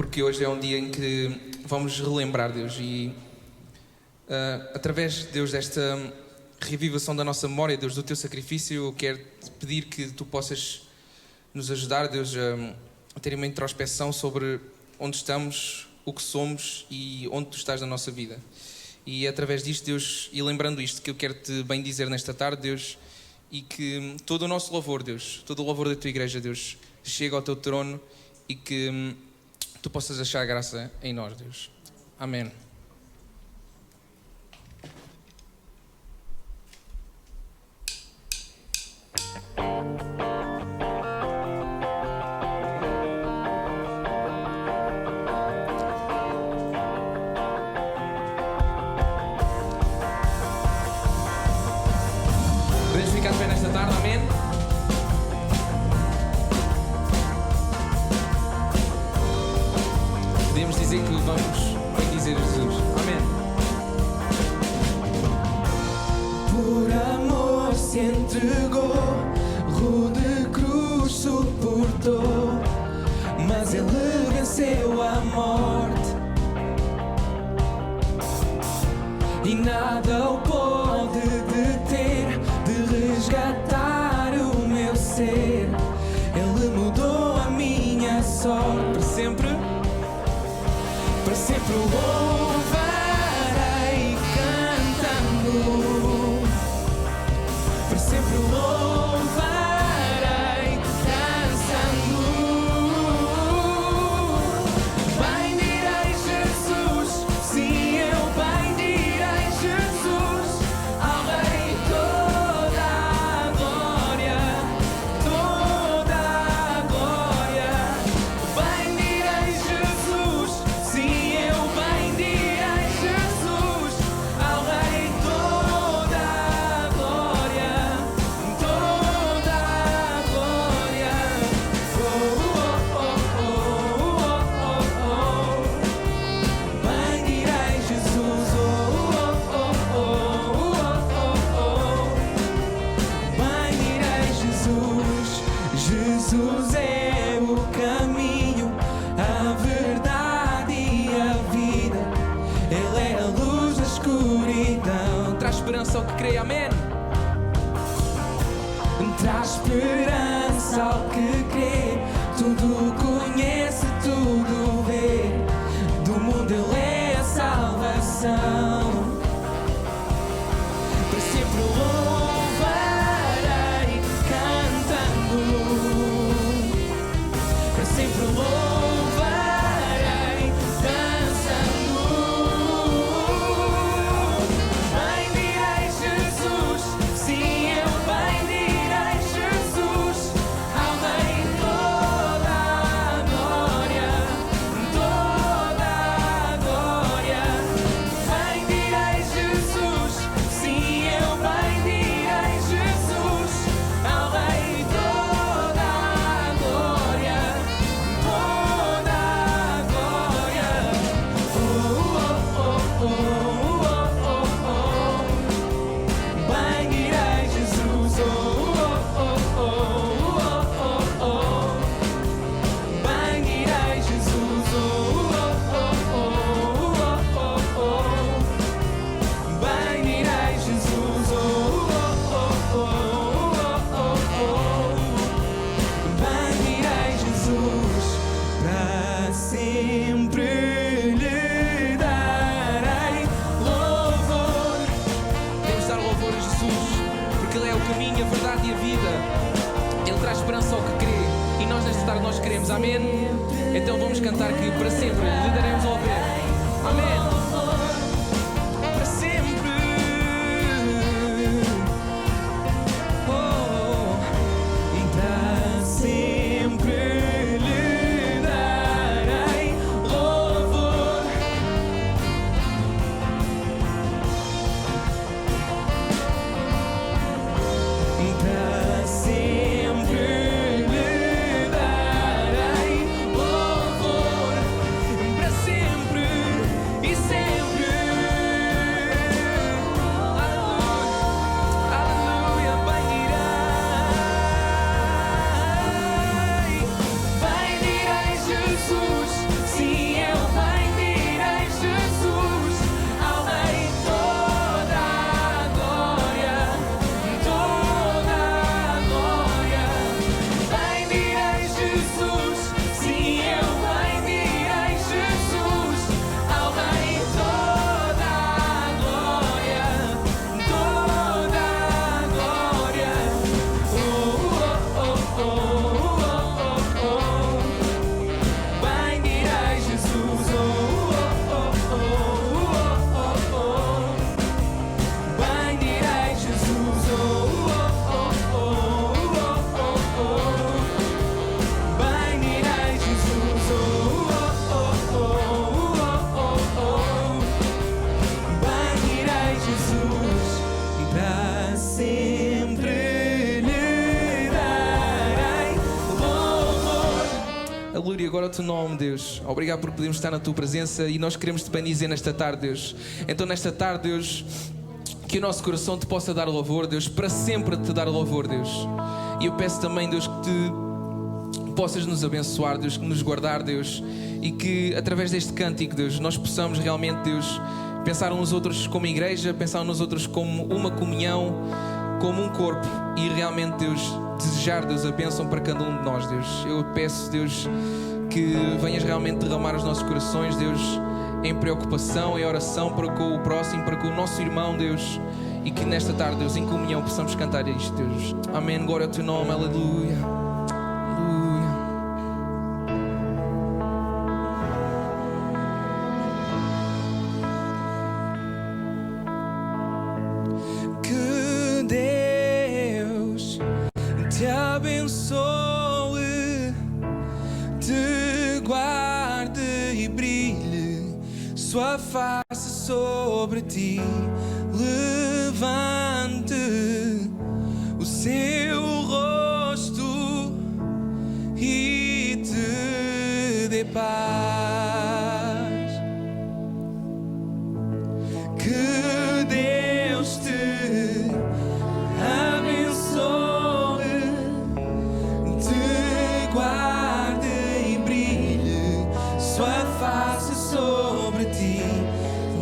porque hoje é um dia em que vamos relembrar, Deus, e através, Deus, desta revivação da nossa memória, Deus, do teu sacrifício, eu quero te pedir que tu possas nos ajudar, Deus, a ter uma introspeção sobre onde estamos, o que somos e onde tu estás na nossa vida. E é através disto, Deus, e lembrando isto, que eu quero te bem dizer nesta tarde, Deus, e que todo o nosso louvor, Deus, todo o louvor da tua igreja, Deus, chegue ao teu trono e que tu possas achar graça em nós, Deus. Amém. Podemos ficar de pé nesta tarde, amém? Podemos dizer que vamos bendizer Jesus. Amém. Por amor se entregou, rude cruz suportou, mas ele venceu a morte e nada o pode deter de resgatar o meu ser. Ele mudou a minha sorte para sempre. Para sempre o louvarei cantando, para sempre o louvarei dançando. Bendirei Jesus, sim, eu bendirei Jesus, ao Rei toda a glória, toda a glória. Bendirei Jesus, sim, Jesus é o caminho, a verdade e a vida. Ele é a luz da escuridão. Traz esperança ao que crê, amém. Traz esperança ao que crê. Tudo conhece, tudo vê. Do mundo ele é a salvação. Para sempre louvarei cantando, para sempre louvarei dançando. Bendirei Jesus, sim, eu bendirei Jesus, ao Rei toda a glória, toda a glória. Bendirei Jesus, sim, eu bendirei Jesus, ao Rei toda a glória, toda a glória. Oh, oh, oh, oh, oh, oh, oh. Bendirei Jesus, oh, oh, oh, oh, oh, oh. Bendirei Jesus, oh, oh, oh, oh, oh, oh. Bendirei Jesus, oh, oh, oh, oh, oh. Bendirei Jesus, para sempre lhe darei louvor. Devemos dar louvor a Jesus, porque Ele é o caminho, a verdade e a vida. Ele traz esperança ao que crê, e nós nesta tarde nós queremos, amém? Então vamos cantar que para sempre lhe daremos louvor. Amém. Para sempre. Oh, e para sempre lhe darei louvor. E para sempre lhe darei louvor. Para sempre. agora o teu nome, Deus. Obrigado por podermos estar na tua presença e nós queremos te bendizer nesta tarde, Deus. Então nesta tarde, Deus, que o nosso coração te possa dar louvor, Deus, para sempre te dar louvor, Deus. E eu peço também, Deus, que te possas nos abençoar, Deus, que nos guardar, Deus, e que através deste cântico, Deus, nós possamos realmente, Deus, pensar uns nos outros como igreja, pensar uns nos outros como uma comunhão, como um corpo, e realmente, Deus, desejar, Deus, a bênção para cada um de nós, Deus. Eu peço, Deus, que venhas realmente derramar os nossos corações, Deus, em preocupação, em oração para com o próximo, para com o nosso irmão, Deus, e que nesta tarde, Deus, em comunhão possamos cantar isto, Deus. Amém. Glória ao teu nome. Aleluia. Aleluia. Que Deus te abençoe, te guarde e brilhe sua face sobre ti, levante o seu rosto e te dê paz. Que Deus te abençoe, te guarde e brilhe sua face sobre ti,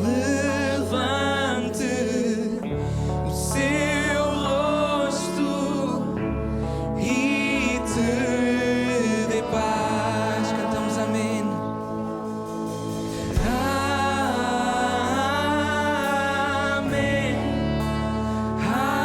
levante o seu rosto e te dê paz. Cantamos amém. Amém. Amém. Amém.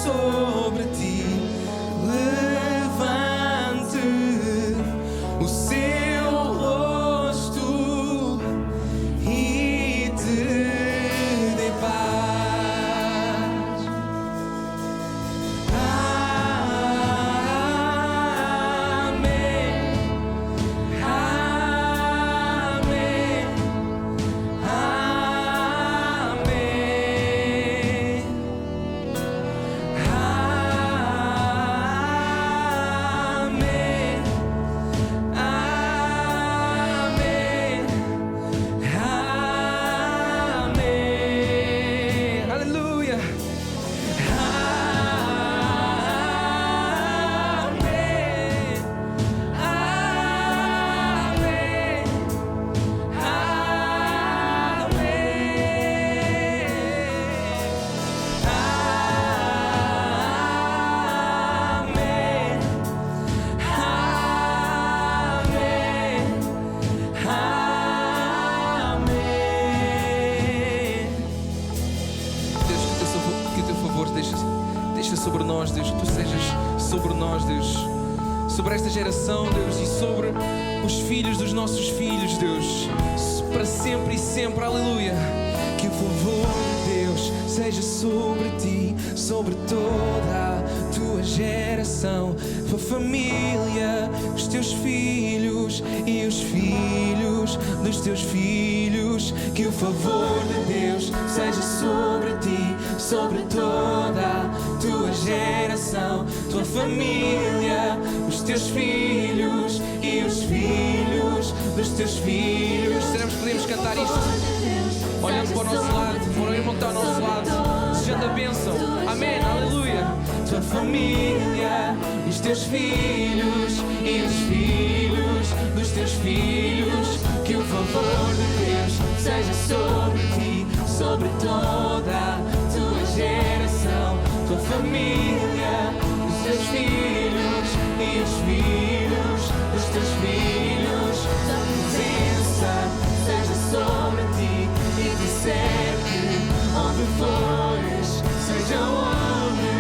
Sobre ti, levante o seu rosto e te dê paz. Amém. Amém. Amém. Deixa sobre nós, Deus, que tu sejas sobre nós, Deus, sobre esta geração, Deus, e sobre os filhos dos nossos filhos, Deus, para sempre e sempre, aleluia. Que o favor de Deus seja sobre ti, sobre toda a tua geração, tua família, os teus filhos e os filhos dos teus filhos. Que o favor de Deus seja sobre ti, sobre toda a tua geração, tua família, os teus filhos e os filhos dos teus filhos. Podemos cantar isto olhando para o nosso lado, para o irmão que está ao nosso lado, desejando a bênção. Amém, aleluia. Tua família, os teus filhos e os filhos dos teus filhos. Que o favor de Deus seja sobre ti, sobre toda a tua geração, tua família, os teus filhos e os filhos dos teus filhos. Tua presença seja sobre ti e te cerque onde fores, seja onde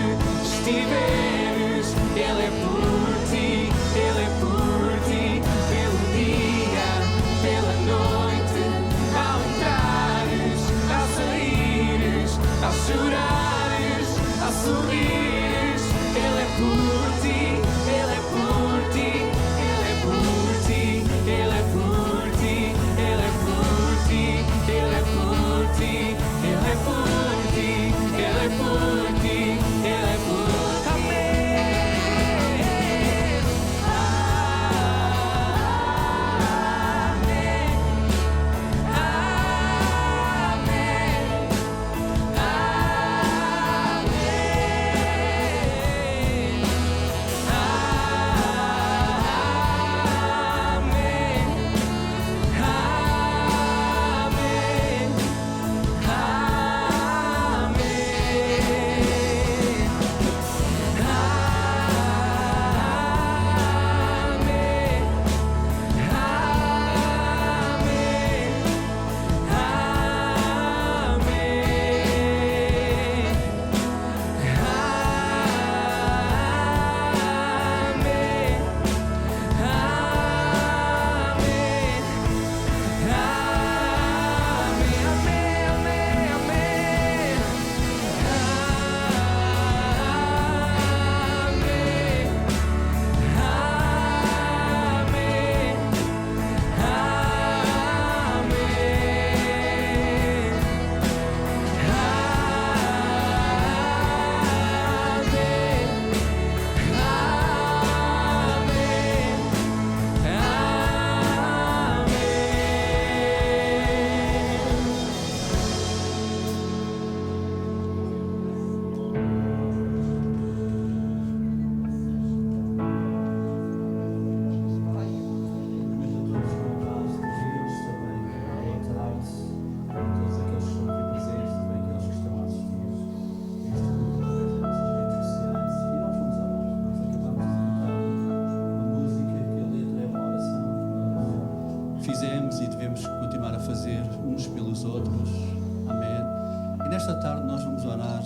nesta tarde nós vamos orar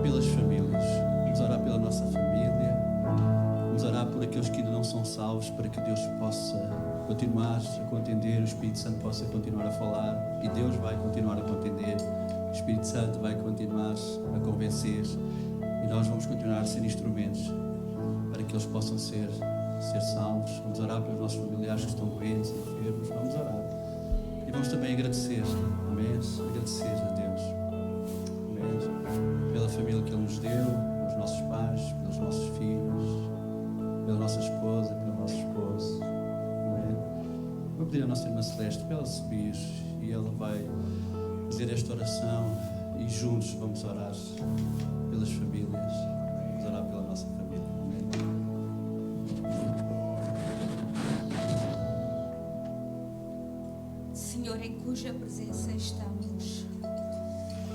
pelas famílias. Vamos orar pela nossa família. Vamos orar por aqueles que ainda não são salvos, para que Deus possa continuar a contender, o Espírito Santo possa continuar a falar e Deus vai continuar a contender. O Espírito Santo vai continuar a convencer e nós vamos continuar a ser instrumentos para que eles possam ser salvos. Vamos orar pelos nossos familiares que estão doentes, enfermos. Vamos orar. E vamos também agradecer, amém? Agradecer a Deus, amém? Pela família que Ele nos deu, pelos nossos pais, pelos nossos filhos, pela nossa esposa, pelo nosso esposo, amém? Vou pedir à nossa irmã Celeste para ela subir e ela vai dizer esta oração e juntos vamos orar pelas famílias, vamos orar pela nossa família, amém? Senhor, em cuja presença estamos,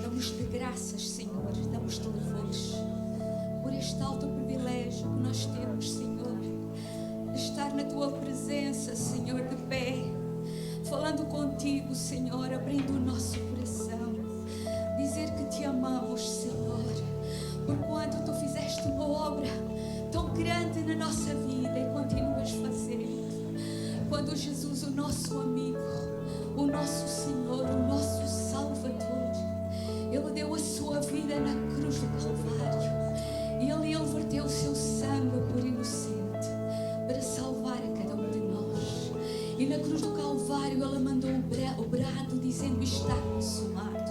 damos-te graças, Senhor, damos-te louvores por este alto privilégio que nós temos, Senhor, de estar na tua presença, Senhor, de pé, falando contigo, Senhor, abrindo o nosso coração, dizer que te amamos, Senhor, por quanto tu fizeste uma obra tão grande na nossa vida e continuas fazendo. Quando Jesus, o nosso amigo, o nosso Senhor, o nosso Salvador, Ele deu a sua vida na cruz do Calvário e Ele verteu o seu sangue por inocente para salvar a cada um de nós. E na cruz do Calvário Ele mandou o brado dizendo: está consumado.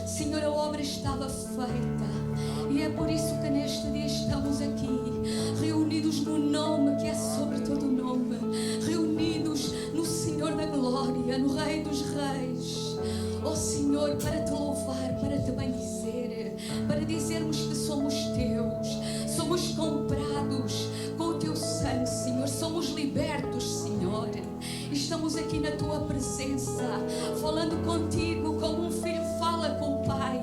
Senhor, a obra estava feita e é por isso que neste dia estamos aqui, reunidos no nome que é sobre todo o nome, reunidos no Senhor da glória, no Rei dos reis. Ó Senhor, para te louvar, para te bendizer, para dizermos que somos teus, somos comprados com o teu sangue, Senhor, somos libertos, Senhor. Estamos aqui na tua presença, falando contigo como um filho fala com o Pai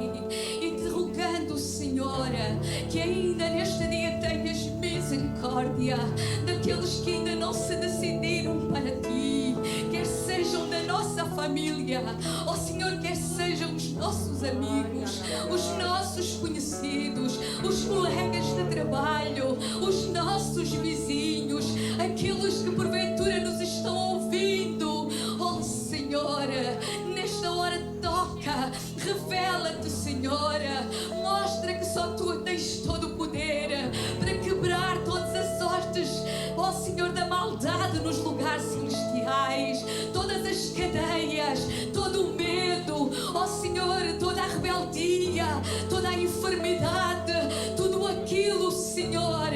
e te rogando, Senhor, que ainda neste dia tenhas misericórdia daqueles que ainda não se decidiram para ti, quer sejam da nossa família, ó Senhor, quer sejam os nossos amigos, os nossos conhecidos, os colegas de trabalho, os nossos vizinhos, aqueles que porventura nos estão ouvindo. Ó Senhor, nesta hora toca, revela-te, Senhor, mostra que só tu tens todo o poder para quebrar todas as sortes, ó Senhor, da maldade nos lugares celestiais, todas as cadeias, todo o medo, ó Senhor, toda a rebeldia, toda a enfermidade, tudo aquilo, Senhor,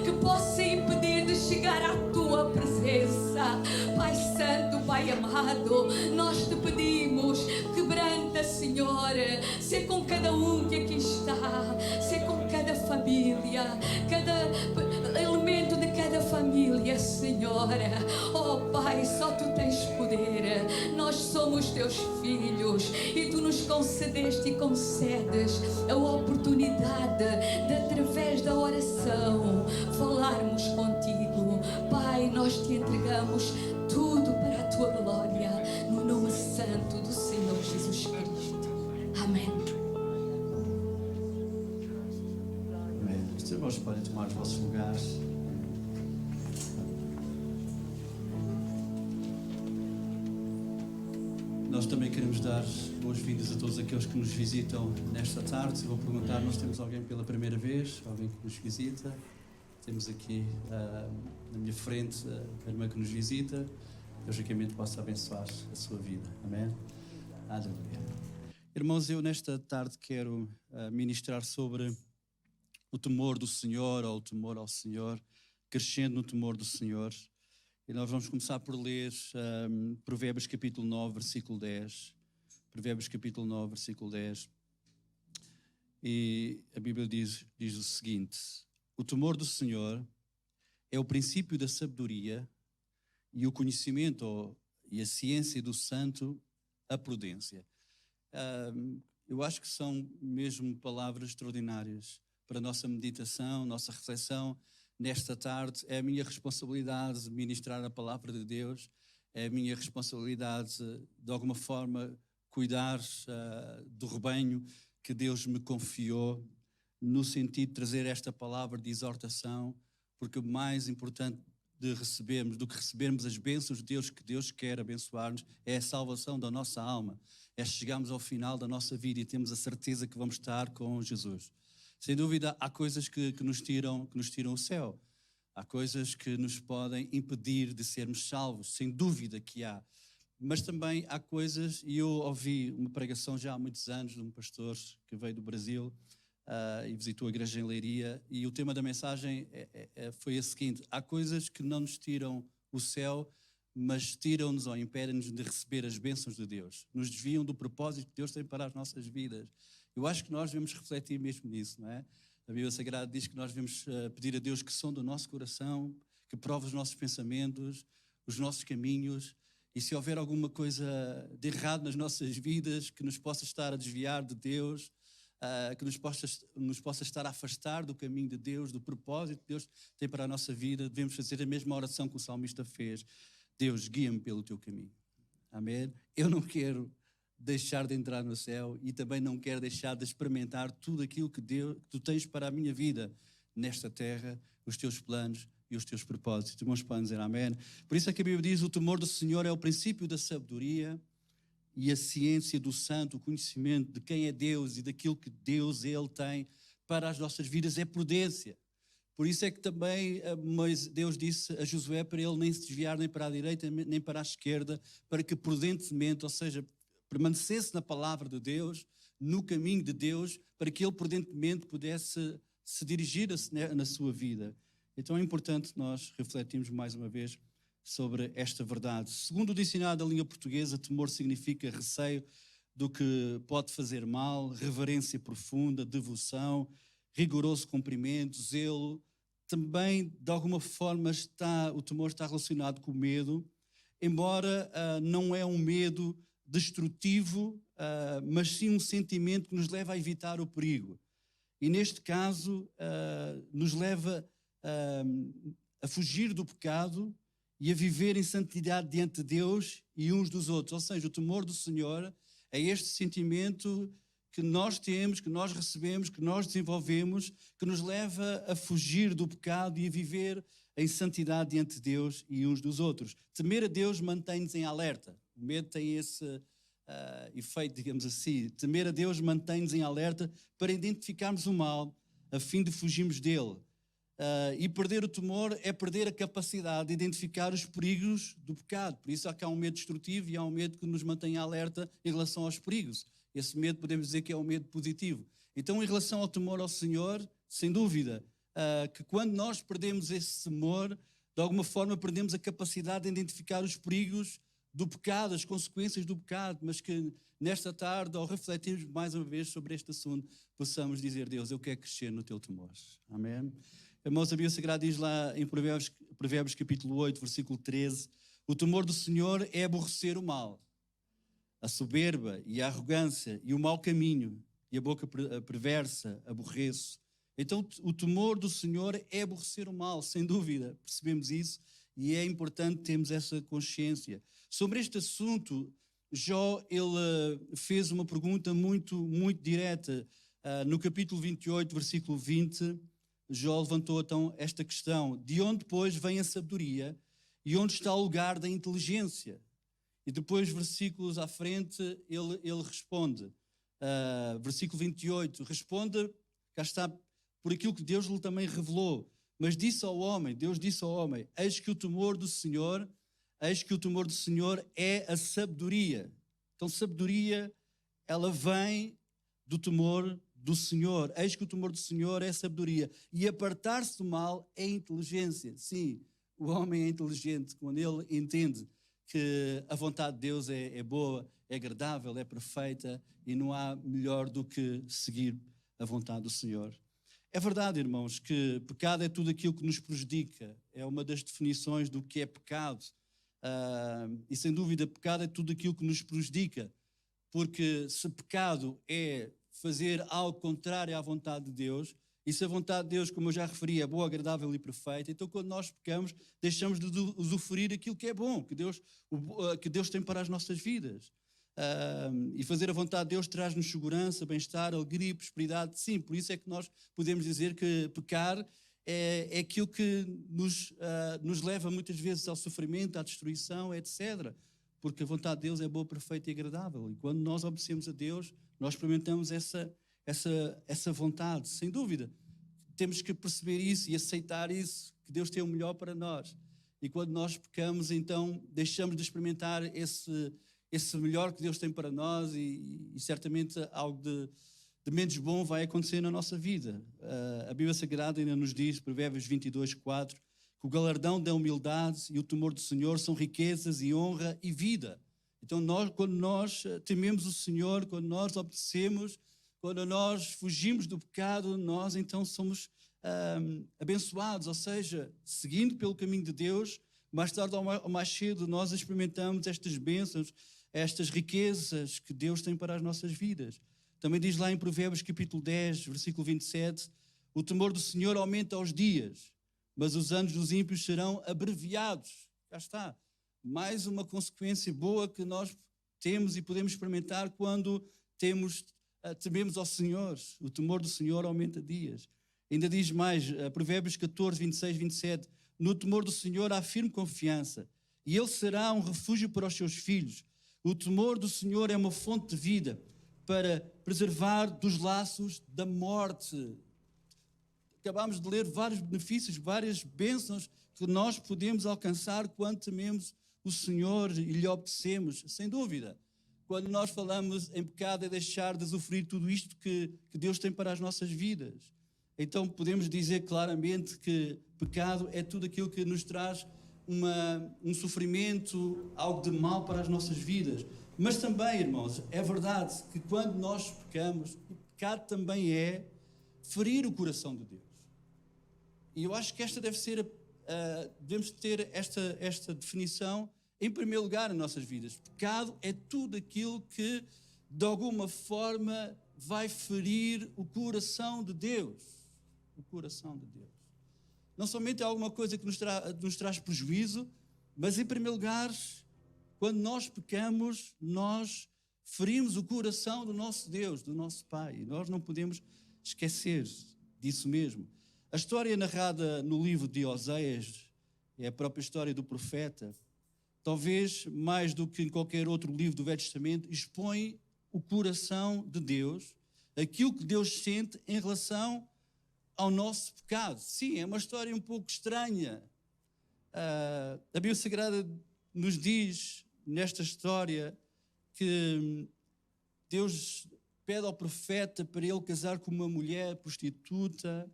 que possa impedir de chegar à tua presença. Pai Santo, Pai amado, nós te pedimos, quebranta, Senhor, ser com cada um que aqui está, ser com cada família, cada elemento de cada família, Senhor. Oh Pai, só tu tens poder, nós somos teus filhos e tu nos concedeste e concedes a oportunidade de, através da oração, falarmos contigo. Pai, nós te entregamos tudo para a tua glória, no nome santo do Senhor Jesus Cristo. Amém. Amém. Os irmãos podem tomar os vossos lugares. Nós também queremos dar boas-vindas a todos aqueles que nos visitam nesta tarde. Se vou perguntar, nós temos alguém pela primeira vez, alguém que nos visita. Temos aqui na minha frente a irmã que nos visita. Deus ricamente possa abençoar a sua vida. Amém? Aleluia. Irmãos, eu nesta tarde quero ministrar sobre o temor do Senhor, ou o temor ao Senhor, crescendo no temor do Senhor. E nós vamos começar por ler Provérbios capítulo 9, versículo 10. Provérbios capítulo 9, versículo 10. E a Bíblia diz o seguinte: o temor do Senhor é o princípio da sabedoria, e o conhecimento e a ciência do santo, a prudência. Eu acho que são mesmo palavras extraordinárias para a nossa meditação, nossa reflexão nesta tarde. É a minha responsabilidade ministrar a palavra de Deus, é a minha responsabilidade de alguma forma cuidar do rebanho que Deus me confiou, no sentido de trazer esta palavra de exortação, porque o mais importante do que recebermos as bênçãos de Deus, que Deus quer abençoar-nos, é a salvação da nossa alma, é chegarmos ao final da nossa vida e temos a certeza que vamos estar com Jesus. Sem dúvida, há coisas que nos tiram o céu, há coisas que nos podem impedir de sermos salvos, sem dúvida que há. Mas também há coisas, e eu ouvi uma pregação já há muitos anos de um pastor que veio do Brasil e visitou a igreja em Leiria, e o tema da mensagem foi a seguinte: há coisas que não nos tiram o céu, mas tiram-nos ou impedem-nos de receber as bênçãos de Deus, nos desviam do propósito que Deus tem para as nossas vidas. Eu acho que nós devemos refletir mesmo nisso, não é? A Bíblia Sagrada diz que nós devemos pedir a Deus que sonde o nosso coração, que prove os nossos pensamentos, os nossos caminhos, e se houver alguma coisa de errado nas nossas vidas que nos possa estar a desviar de Deus, que nos possa estar a afastar do caminho de Deus, do propósito que Deus tem para a nossa vida, devemos fazer a mesma oração que o salmista fez: Deus, guia-me pelo teu caminho. Amém? Eu não quero deixar de entrar no céu e também não quero deixar de experimentar tudo aquilo que tu tens para a minha vida nesta terra, os teus planos e os teus propósitos. Irmãos, podem dizer amém? Por isso é que a Bíblia diz: o temor do Senhor é o princípio da sabedoria, e a ciência do santo, o conhecimento de quem é Deus e daquilo que Deus, Ele tem para as nossas vidas é prudência. Por isso é que também Deus disse a Josué para ele nem se desviar nem para a direita nem para a esquerda, para que prudentemente, ou seja, permanecesse na palavra de Deus, no caminho de Deus, para que ele prudentemente pudesse se dirigir na sua vida. Então é importante nós refletirmos mais uma vez sobre esta verdade. Segundo o dicionário da língua portuguesa, temor significa receio do que pode fazer mal, reverência profunda, devoção, rigoroso cumprimento, zelo. Também, de alguma forma, o temor está relacionado com o medo, embora não é um medo destrutivo, mas sim um sentimento que nos leva a evitar o perigo. E neste caso, nos leva a fugir do pecado e a viver em santidade diante de Deus e uns dos outros. Ou seja, o temor do Senhor é este sentimento que nós temos, que nós recebemos, que nós desenvolvemos, que nos leva a fugir do pecado e a viver em santidade diante de Deus e uns dos outros. Temer a Deus mantém-nos em alerta. O medo tem esse efeito, digamos assim. Temer a Deus mantém-nos em alerta para identificarmos o mal, a fim de fugirmos dele. E perder o temor é perder a capacidade de identificar os perigos do pecado. Por isso há um medo destrutivo e há um medo que nos mantém alerta em relação aos perigos. Esse medo podemos dizer que é um medo positivo. Então, em relação ao temor ao Senhor, sem dúvida, que quando nós perdemos esse temor, de alguma forma perdemos a capacidade de identificar os perigos do pecado, as consequências do pecado, mas que nesta tarde, ao refletirmos mais uma vez sobre este assunto, possamos dizer: Deus, eu quero crescer no teu temor. Amém? Irmãos, a Bíblia Sagrada diz lá em Provérbios capítulo 8, versículo 13: o temor do Senhor é aborrecer o mal, a soberba e a arrogância e o mau caminho, e a boca perversa aborreço. Então o temor do Senhor é aborrecer o mal, sem dúvida, percebemos isso, e é importante termos essa consciência. Sobre este assunto, Jó, ele fez uma pergunta muito, muito direta. No capítulo 28, versículo 20, Jó levantou então esta questão: de onde, pois, vem a sabedoria e onde está o lugar da inteligência? E depois, versículos à frente, ele responde, versículo 28, responde, cá está, por aquilo que Deus lhe também revelou. Mas Deus disse ao homem, eis que o temor do Senhor é a sabedoria. Então, sabedoria, ela vem do temor do Senhor. Eis que o temor do Senhor é a sabedoria. E apartar-se do mal é inteligência. Sim, o homem é inteligente quando ele entende que a vontade de Deus é boa, é agradável, é perfeita e não há melhor do que seguir a vontade do Senhor. É verdade, irmãos, que pecado é tudo aquilo que nos prejudica. É uma das definições do que é pecado. E sem dúvida, pecado é tudo aquilo que nos prejudica. Porque se pecado é fazer algo contrário à vontade de Deus, e se a vontade de Deus, como eu já referi, é boa, agradável e perfeita, então quando nós pecamos, deixamos de usufruir aquilo que é bom, que Deus tem para as nossas vidas. E fazer a vontade de Deus traz-nos segurança, bem-estar, alegria e prosperidade. Sim, por isso é que nós podemos dizer que pecar é aquilo que nos leva muitas vezes ao sofrimento, à destruição, etc. Porque a vontade de Deus é boa, perfeita e agradável. E quando nós obedecemos a Deus, nós experimentamos essa vontade, sem dúvida. Temos que perceber isso e aceitar isso, que Deus tem o melhor para nós. E quando nós pecamos, então deixamos de experimentar esse melhor que Deus tem para nós e certamente algo de menos bom vai acontecer na nossa vida. A Bíblia Sagrada ainda nos diz, Provérbios 22:4, que o galardão da humildade e o temor do Senhor são riquezas e honra e vida. Então quando nós tememos o Senhor, quando nós obedecemos, quando nós fugimos do pecado, nós então somos abençoados, ou seja, seguindo pelo caminho de Deus, mais tarde ou mais cedo nós experimentamos estas bênçãos, estas riquezas que Deus tem para as nossas vidas. Também diz lá em Provérbios capítulo 10, versículo 27, o temor do Senhor aumenta aos dias, mas os anos dos ímpios serão abreviados. Cá está, mais uma consequência boa que nós temos e podemos experimentar quando tememos ao Senhor. O temor do Senhor aumenta dias. Ainda diz mais, Provérbios 14, 26, 27, no temor do Senhor há firme confiança, e Ele será um refúgio para os seus filhos. O temor do Senhor é uma fonte de vida para preservar dos laços da morte. Acabámos de ler vários benefícios, várias bênçãos que nós podemos alcançar quando tememos o Senhor e lhe obedecemos, sem dúvida. Quando nós falamos em pecado é deixar de usufruir tudo isto que Deus tem para as nossas vidas. Então podemos dizer claramente que pecado é tudo aquilo que nos traz um sofrimento, algo de mal para as nossas vidas. Mas também, irmãos, é verdade que quando nós pecamos, o pecado também é ferir o coração de Deus. E eu acho que esta devemos ter esta definição em primeiro lugar nas nossas vidas. Pecado é tudo aquilo que, de alguma forma, vai ferir o coração de Deus. O coração de Deus. Não somente é alguma coisa que nos traz prejuízo, mas em primeiro lugar, quando nós pecamos, nós ferimos o coração do nosso Deus, do nosso Pai. E nós não podemos esquecer disso mesmo. A história narrada no livro de Oseias é a própria história do profeta. Talvez mais do que em qualquer outro livro do Velho Testamento, expõe o coração de Deus, aquilo que Deus sente em relação ao nosso pecado. Sim, é uma história um pouco estranha. A Bíblia Sagrada nos diz nesta história que Deus pede ao profeta para ele casar com uma mulher prostituta,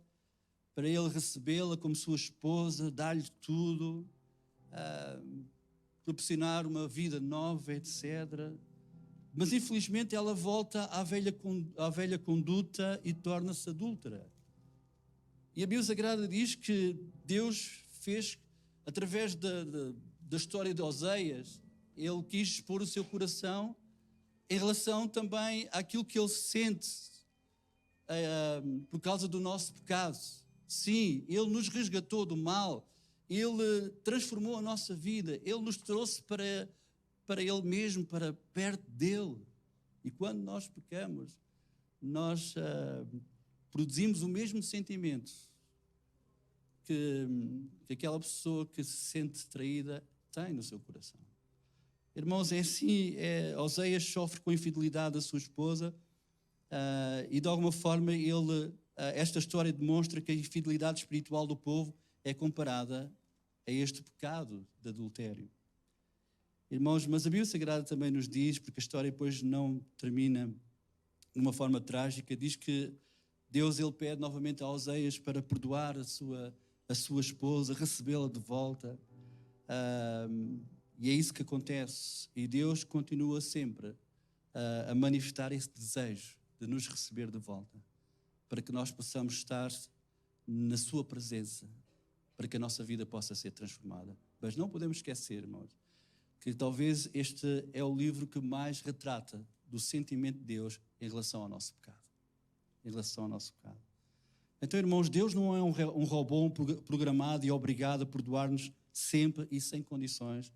para ele recebê-la como sua esposa, dar-lhe tudo, proporcionar uma vida nova, etc. Mas infelizmente ela volta à velha conduta e torna-se adúltera. E a Bíblia Sagrada diz que Deus fez, através da história de Oseias, ele quis expor o seu coração em relação também àquilo que ele sente por causa do nosso pecado. Sim, ele nos resgatou do mal, ele transformou a nossa vida, ele nos trouxe para ele mesmo, para perto dele. E quando nós pecamos, nós produzimos o mesmo sentimento que aquela pessoa que se sente traída tem no seu coração. Irmãos, é assim, Oseias sofre com a infidelidade da sua esposa e de alguma forma esta história demonstra que a infidelidade espiritual do povo é comparada a este pecado de adultério. Irmãos, mas a Bíblia Sagrada também nos diz, porque a história depois não termina de uma forma trágica, diz que Deus ele pede novamente a Oseias para perdoar a sua esposa, recebê-la de volta. E é isso que acontece. E Deus continua sempre a manifestar esse desejo de nos receber de volta, para que nós possamos estar na sua presença, para que a nossa vida possa ser transformada. Mas não podemos esquecer, irmãos, que talvez este é o livro que mais retrata do sentimento de Deus em relação ao nosso pecado. Em relação ao nosso pecado. Então, irmãos, Deus não é um robô programado e obrigado a perdoar-nos sempre e sem condições.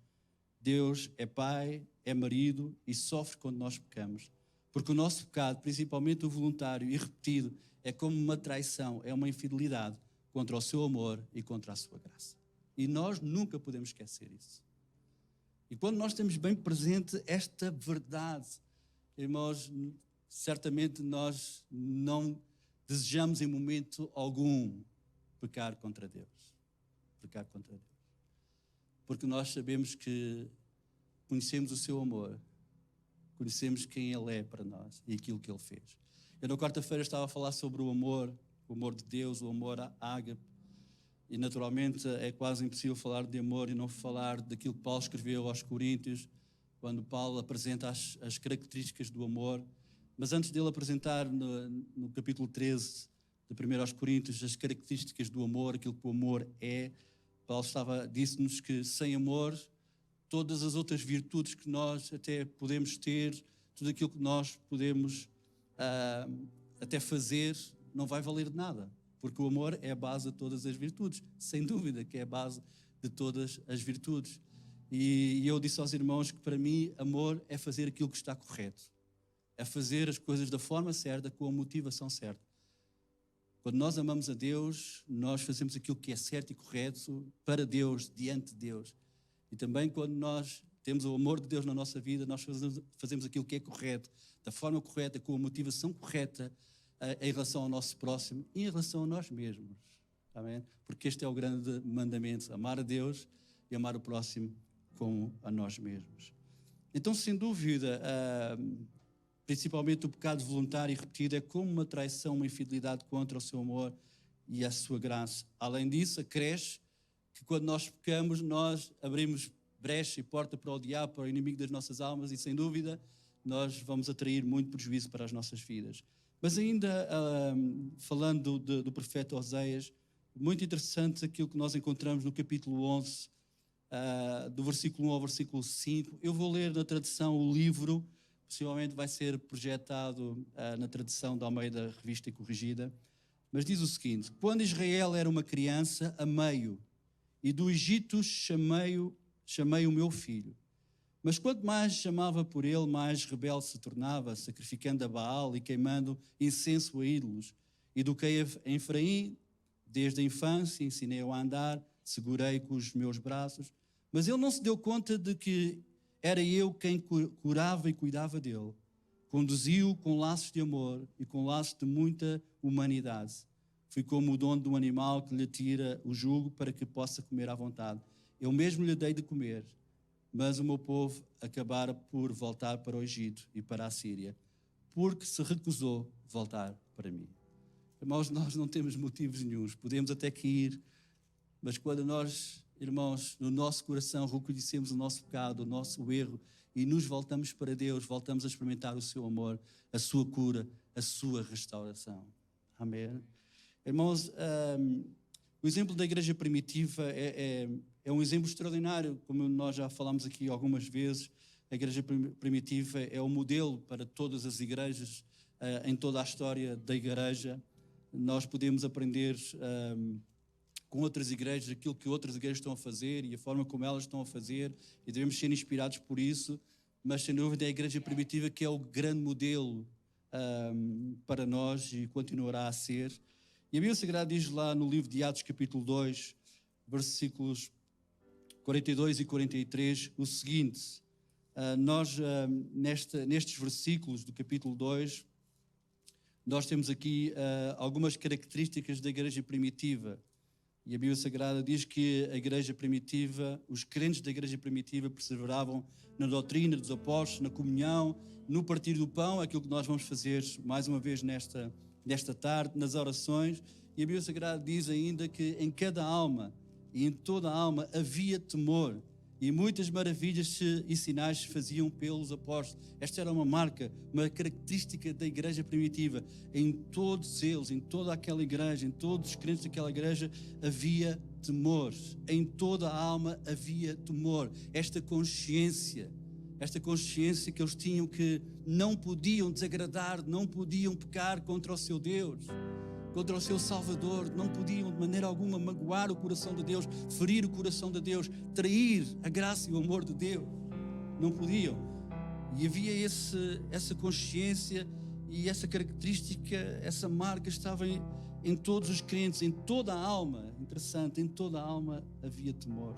Deus é Pai, é marido e sofre quando nós pecamos. Porque o nosso pecado, principalmente o voluntário e repetido, é como uma traição, é uma infidelidade contra o seu amor e contra a sua graça. E nós nunca podemos esquecer isso. E quando nós temos bem presente esta verdade, irmãos, certamente nós não desejamos em momento algum pecar contra Deus. Pecar contra Deus. Porque nós sabemos que conhecemos o seu amor, conhecemos quem Ele é para nós e aquilo que Ele fez. Eu na quarta-feira estava a falar sobre o amor de Deus, o amor ágape, e naturalmente é quase impossível falar de amor e não falar daquilo que Paulo escreveu aos Coríntios, quando Paulo apresenta as características do amor. Mas antes dele apresentar no capítulo 13 de 1 aos Coríntios as características do amor, aquilo que o amor é, Paulo disse-nos que sem amor, todas as outras virtudes que nós até podemos ter, tudo aquilo que nós podemos até fazer, não vai valer de nada. Porque o amor é a base de todas as virtudes. Sem dúvida que é a base de todas as virtudes. E eu disse aos irmãos que para mim amor é fazer aquilo que está correto. É fazer as coisas da forma certa, com a motivação certa. Quando nós amamos a Deus, nós fazemos aquilo que é certo e correto para Deus, diante de Deus. E também quando nós temos o amor de Deus na nossa vida, nós fazemos aquilo que é correto, da forma correta, com a motivação correta, em relação ao nosso próximo e em relação a nós mesmos. Amém? Porque este é o grande mandamento, amar a Deus e amar o próximo como a nós mesmos. Então, sem dúvida, principalmente o pecado voluntário e repetido é como uma traição, uma infidelidade contra o seu amor e a sua graça. Além disso, acresce que quando nós pecamos, nós abrimos brecha e porta para o diabo, para o inimigo das nossas almas, e sem dúvida nós vamos atrair muito prejuízo para as nossas vidas. Mas ainda falando do profeta Oseias, muito interessante aquilo que nós encontramos no capítulo 11, do versículo 1 ao versículo 5. Eu vou ler na tradução o livro, possivelmente vai ser projetado na tradução da Almeida Revista e Corrigida, mas diz o seguinte: quando Israel era uma criança, amei-o, e do Egito chamei o meu filho. Mas quanto mais chamava por ele, mais rebelde se tornava, sacrificando a Baal e queimando incenso a ídolos. Eduquei a Efraim desde a infância, ensinei-o a andar, segurei com os meus braços. Mas ele não se deu conta de que era eu quem curava e cuidava dele. Conduzi-o com laços de amor e com laços de muita humanidade. Fui como o dono de um animal que lhe tira o jugo para que possa comer à vontade. Eu mesmo lhe dei de comer. Mas o meu povo acabara por voltar para o Egito e para a Síria, porque se recusou voltar para mim. Irmãos, nós não temos motivos nenhuns, podemos até que ir, mas quando nós, irmãos, no nosso coração reconhecemos o nosso pecado, o nosso erro, e nos voltamos para Deus, voltamos a experimentar o seu amor, a sua cura, a sua restauração. Amém? Irmãos, o exemplo da igreja primitiva é um exemplo extraordinário, como nós já falámos aqui algumas vezes. A igreja primitiva é o modelo para todas as igrejas, em toda a história da igreja. Nós podemos aprender com outras igrejas aquilo que outras igrejas estão a fazer e a forma como elas estão a fazer, e devemos ser inspirados por isso, mas sem dúvida é a igreja primitiva que é o grande modelo para nós e continuará a ser. E a Bíblia Sagrada diz lá no livro de Atos capítulo 2, versículos 42 e 43, o seguinte: nós nestes versículos do capítulo 2, nós temos aqui algumas características da igreja primitiva. E a Bíblia Sagrada diz que a igreja primitiva, os crentes da igreja primitiva perseveravam na doutrina dos apóstolos, na comunhão, no partir do pão, aquilo que nós vamos fazer mais uma vez nesta tarde, nas orações. E a Bíblia Sagrada diz ainda que em cada alma e em toda a alma havia temor, e muitas maravilhas e sinais se faziam pelos apóstolos. Esta era uma marca, uma característica da igreja primitiva. Em todos eles, em toda aquela igreja, em todos os crentes daquela igreja, havia temor. Em toda a alma havia temor. Esta consciência que eles tinham, que não podiam desagradar, não podiam pecar contra o seu Deus, contra o seu Salvador, não podiam de maneira alguma magoar o coração de Deus, ferir o coração de Deus, trair a graça e o amor de Deus. Não podiam. E havia essa consciência e essa característica, essa marca estava em todos os crentes, em toda a alma. Interessante, em toda a alma havia temor.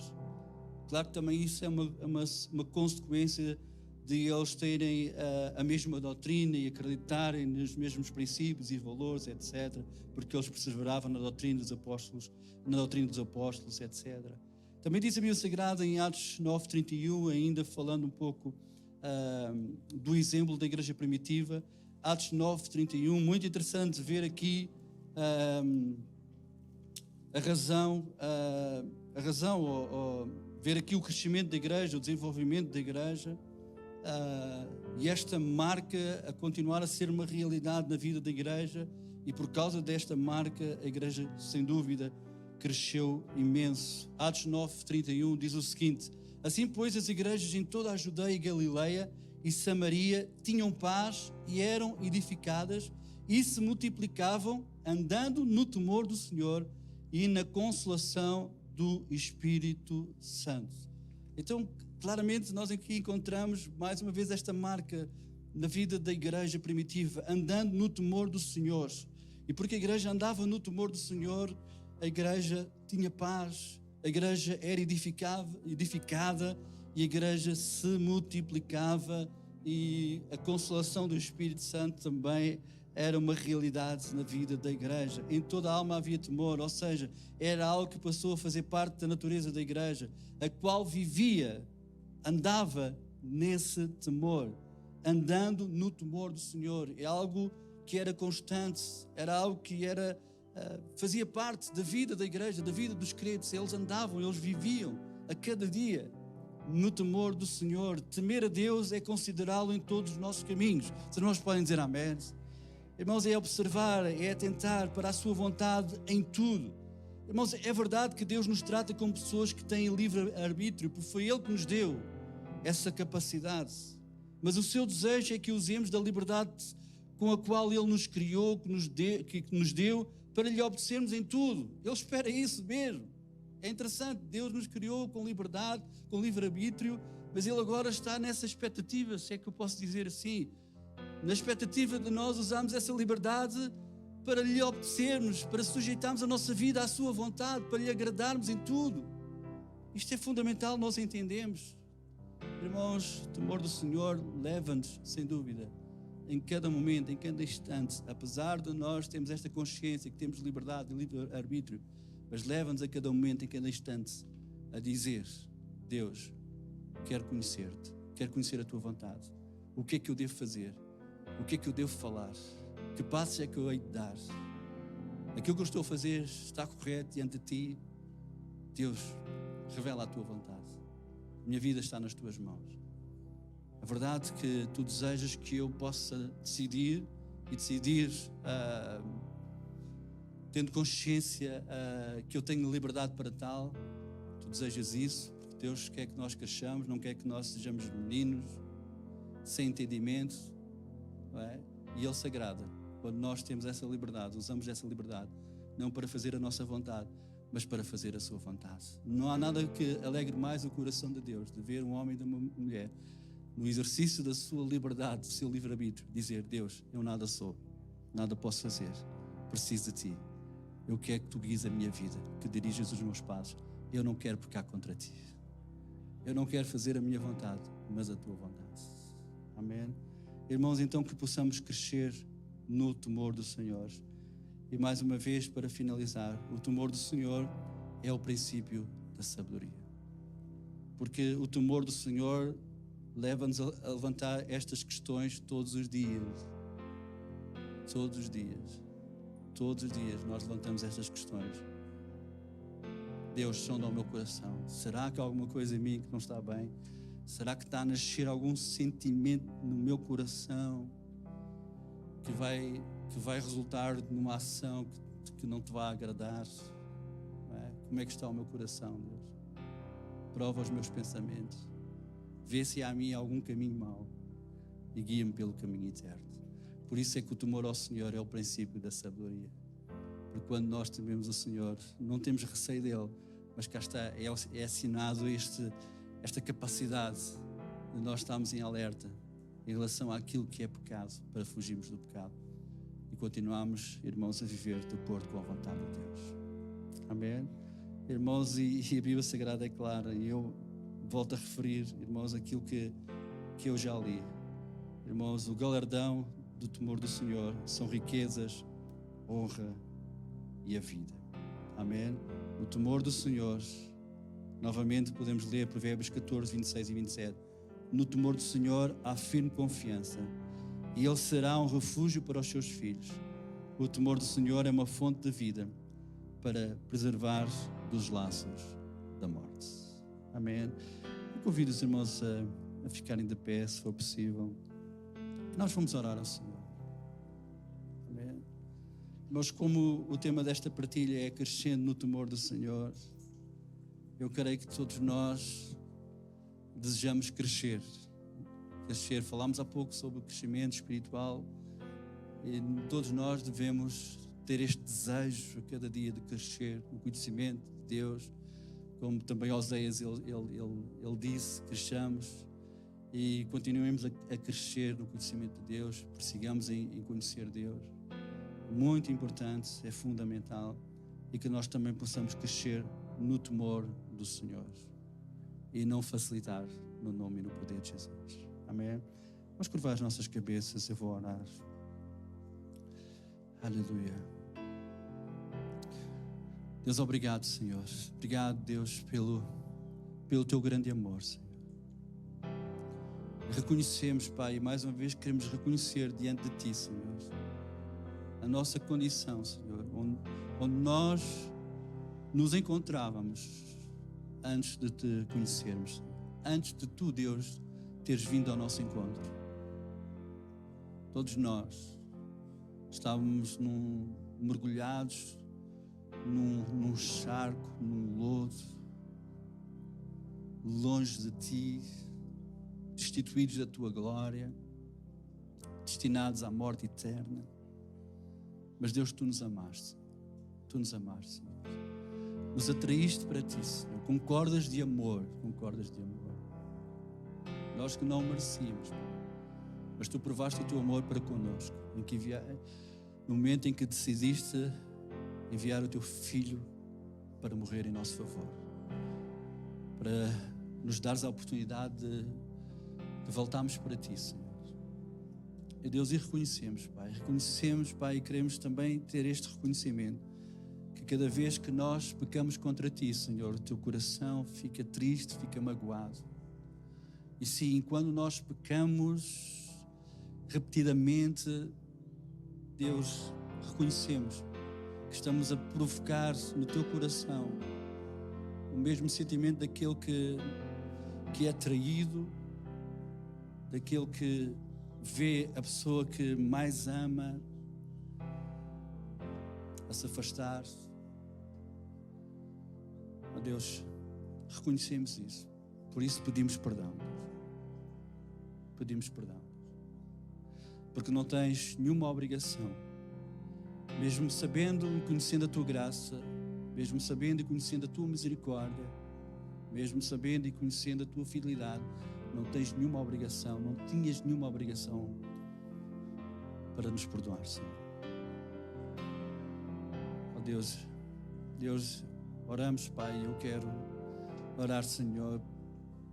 Claro que também isso é uma consequência de eles terem a mesma doutrina e acreditarem nos mesmos princípios e valores, etc. Porque eles perseveravam na doutrina dos apóstolos, etc. Também diz a Bíblia Sagrada em Atos 9:31, ainda falando um pouco do exemplo da igreja primitiva. Atos 9:31, muito interessante ver aqui a razão, ou ver aqui o crescimento da igreja, o desenvolvimento da igreja, e esta marca a continuar a ser uma realidade na vida da igreja, e por causa desta marca a igreja sem dúvida cresceu imenso. Atos 9:31 diz o seguinte: assim pois as igrejas em toda a Judeia e Galileia e Samaria tinham paz e eram edificadas e se multiplicavam, andando no temor do Senhor e na consolação do Espírito Santo. Então, claramente nós aqui encontramos mais uma vez esta marca na vida da igreja primitiva, andando no temor do Senhor. E porque a igreja andava no temor do Senhor, a igreja tinha paz, a igreja era edificada e a igreja se multiplicava, e a consolação do Espírito Santo também era uma realidade na vida da igreja. Em toda a alma havia temor, ou seja, era algo que passou a fazer parte da natureza da igreja, a qual vivia, andava nesse temor, andando no temor do Senhor. É algo que era constante, era algo que fazia parte da vida da igreja, da vida dos crentes. Eles andavam, eles viviam a cada dia no temor do Senhor. Temer a Deus é considerá-lo em todos os nossos caminhos. Os irmãos podem dizer amém? Irmãos, é observar, é atentar para a sua vontade em tudo. Irmãos, é verdade que Deus nos trata como pessoas que têm livre-arbítrio, porque foi Ele que nos deu essa capacidade. Mas o seu desejo é que usemos da liberdade com a qual Ele nos criou, que nos deu, para lhe obedecermos em tudo. Ele espera isso mesmo. É interessante, Deus nos criou com liberdade, com livre-arbítrio, mas Ele agora está nessa expectativa, se é que eu posso dizer assim, na expectativa de nós usarmos essa liberdade para lhe obedecermos, para sujeitarmos a nossa vida à sua vontade, para lhe agradarmos em tudo. Isto é fundamental, nós entendemos. Irmãos, o temor do Senhor leva-nos, sem dúvida, em cada momento, em cada instante, apesar de nós termos esta consciência que temos liberdade e livre-arbítrio, mas leva-nos a cada momento, em cada instante, a dizer: Deus, quero conhecer-te, quero conhecer a tua vontade. O que é que eu devo fazer? O que é que eu devo falar? Que passos é que eu hei de dar? Aquilo que eu estou a fazer está correto diante de ti? Deus, revela a tua vontade. Minha vida está nas tuas mãos. A verdade é que tu desejas que eu possa decidir tendo consciência que eu tenho liberdade para tal. Tu desejas isso, porque Deus quer que nós cresçamos, não quer que nós sejamos meninos sem entendimento, não é? E Ele se agrada quando nós temos essa liberdade, usamos essa liberdade, não para fazer a nossa vontade, mas para fazer a sua vontade. Não há nada que alegre mais o coração de Deus, de ver um homem e uma mulher no exercício da sua liberdade, do seu livre-arbítrio, dizer: Deus, eu nada sou, nada posso fazer, preciso de Ti. Eu quero que Tu guies a minha vida, que dirijas os meus passos. Eu não quero pecar contra Ti. Eu não quero fazer a minha vontade, mas a Tua vontade. Amém? Irmãos, então que possamos crescer no temor do Senhor. E mais uma vez, para finalizar, o temor do Senhor é o princípio da sabedoria. Porque o temor do Senhor leva-nos a levantar estas questões todos os dias. Todos os dias. Todos os dias nós levantamos estas questões. Deus, sonda o meu coração. Será que há alguma coisa em mim que não está bem? Será que está a nascer algum sentimento no meu coração que vai resultar numa ação que não te vai agradar? Não é? Como é que está o meu coração, Deus? Prova os meus pensamentos. Vê se há em mim algum caminho mau e guia-me pelo caminho eterno. Por isso é que o temor ao Senhor é o princípio da sabedoria. Porque quando nós tememos o Senhor, não temos receio dele, mas cá está, é assinado esta capacidade de nós estarmos em alerta em relação àquilo que é pecado, para fugirmos do pecado e continuarmos, irmãos, a viver de acordo com a vontade de Deus. Amém? Irmãos, e a Bíblia Sagrada é clara, e eu volto a referir, irmãos, aquilo que eu já li. Irmãos, o galardão do temor do Senhor são riquezas, honra e a vida. Amém? O temor do Senhor, novamente podemos ler Provérbios 14, 26 e 27. No temor do Senhor há firme confiança, e Ele será um refúgio para os seus filhos. O temor do Senhor é uma fonte de vida para preservar dos laços da morte. Amém? Eu convido os irmãos a ficarem de pé, se for possível. Nós vamos orar ao Senhor. Amém? Mas como o tema desta partilha é crescendo no temor do Senhor, eu creio que todos nós desejamos crescer. Falámos há pouco sobre o crescimento espiritual e todos nós devemos ter este desejo a cada dia de crescer no conhecimento de Deus, como também Oséias ele disse, cresçamos e continuemos a crescer no conhecimento de Deus, prossigamos em conhecer Deus. Muito importante, é fundamental, e que nós também possamos crescer no temor do Senhor e não facilitar no nome e no poder de Jesus. Amém? Vamos curvar as nossas cabeças, eu vou orar. Aleluia. Deus, obrigado, Senhor. Obrigado, Deus, pelo teu grande amor, Senhor. Reconhecemos, Pai, e mais uma vez queremos reconhecer diante de Ti, Senhor, a nossa condição, Senhor, onde nós nos encontrávamos antes de Te conhecermos, antes de Tu, Deus, teres vindo ao nosso encontro. Todos nós estávamos mergulhados num charco, num lodo, longe de Ti, destituídos da Tua glória, destinados à morte eterna. Mas Deus, Tu nos amaste, Senhor. Nos atraíste para Ti, Senhor, com cordas de amor. Nós que não merecíamos, mas Tu provaste o Teu amor para connosco, no momento em que decidiste enviar o Teu Filho para morrer em nosso favor, para nos dares a oportunidade de voltarmos para Ti, Senhor. E Deus, e reconhecemos, Pai, e queremos também ter este reconhecimento, que cada vez que nós pecamos contra Ti, Senhor, o Teu coração fica triste, fica magoado. E sim, quando nós pecamos repetidamente, Deus, reconhecemos que estamos a provocar no Teu coração o mesmo sentimento daquele que é traído, daquele que vê a pessoa que mais ama a se afastar. Oh Deus, reconhecemos isso. Por isso pedimos perdão. Pedimos perdão. Porque não tens nenhuma obrigação, mesmo sabendo e conhecendo a Tua graça, mesmo sabendo e conhecendo a Tua misericórdia, mesmo sabendo e conhecendo a Tua fidelidade, não tens nenhuma obrigação, não tinhas nenhuma obrigação para nos perdoar, Senhor. Oh Deus, oramos, Pai, eu quero orar, Senhor,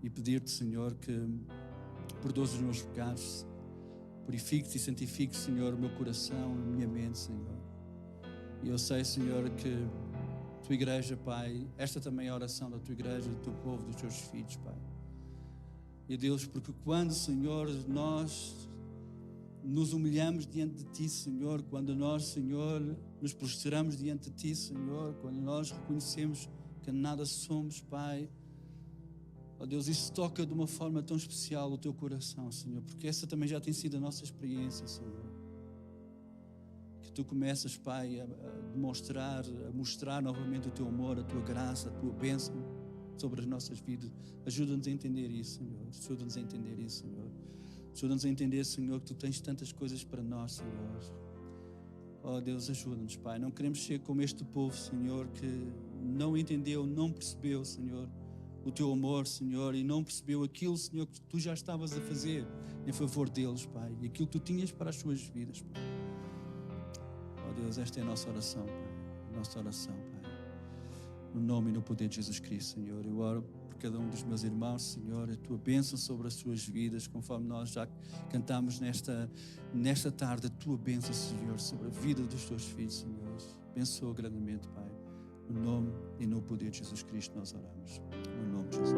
e pedir-te, Senhor, que perdoes os meus pecados, purifiques e santifiques, Senhor, o meu coração, a minha mente, Senhor. E eu sei, Senhor, que a Tua igreja, Pai, esta também é a oração da Tua igreja, do Teu povo, dos Teus filhos, Pai. E Deus, porque quando, Senhor, nós nos humilhamos diante de Ti, Senhor, quando nós, Senhor, nos prostramos diante de Ti, Senhor, quando nós reconhecemos que nada somos, Pai, ó Deus, isso toca de uma forma tão especial o Teu coração, Senhor, porque essa também já tem sido a nossa experiência, Senhor. Que Tu começas, Pai, a mostrar novamente o Teu amor, a Tua graça, a Tua bênção sobre as nossas vidas. Ajuda-nos a entender isso, Senhor. Ajuda-nos a entender isso, Senhor. Ajuda-nos a entender, Senhor, que Tu tens tantas coisas para nós, Senhor. Oh Deus, ajuda-nos, Pai. Não queremos ser como este povo, Senhor, que não entendeu, não percebeu, Senhor, o teu amor, Senhor, e não percebeu aquilo, Senhor, que tu já estavas a fazer em favor deles, Pai, e aquilo que tu tinhas para as suas vidas, Pai. Oh Deus, esta é a nossa oração, Pai, a nossa oração, Pai. No nome e no poder de Jesus Cristo, Senhor, eu oro por cada um dos meus irmãos, Senhor, a tua bênção sobre as suas vidas, conforme nós já cantamos nesta tarde, a tua bênção, Senhor, sobre a vida dos teus filhos, Senhor. Abençoa grandemente, Pai. No nome e no poder de Jesus Cristo nós oramos. No nome de Jesus.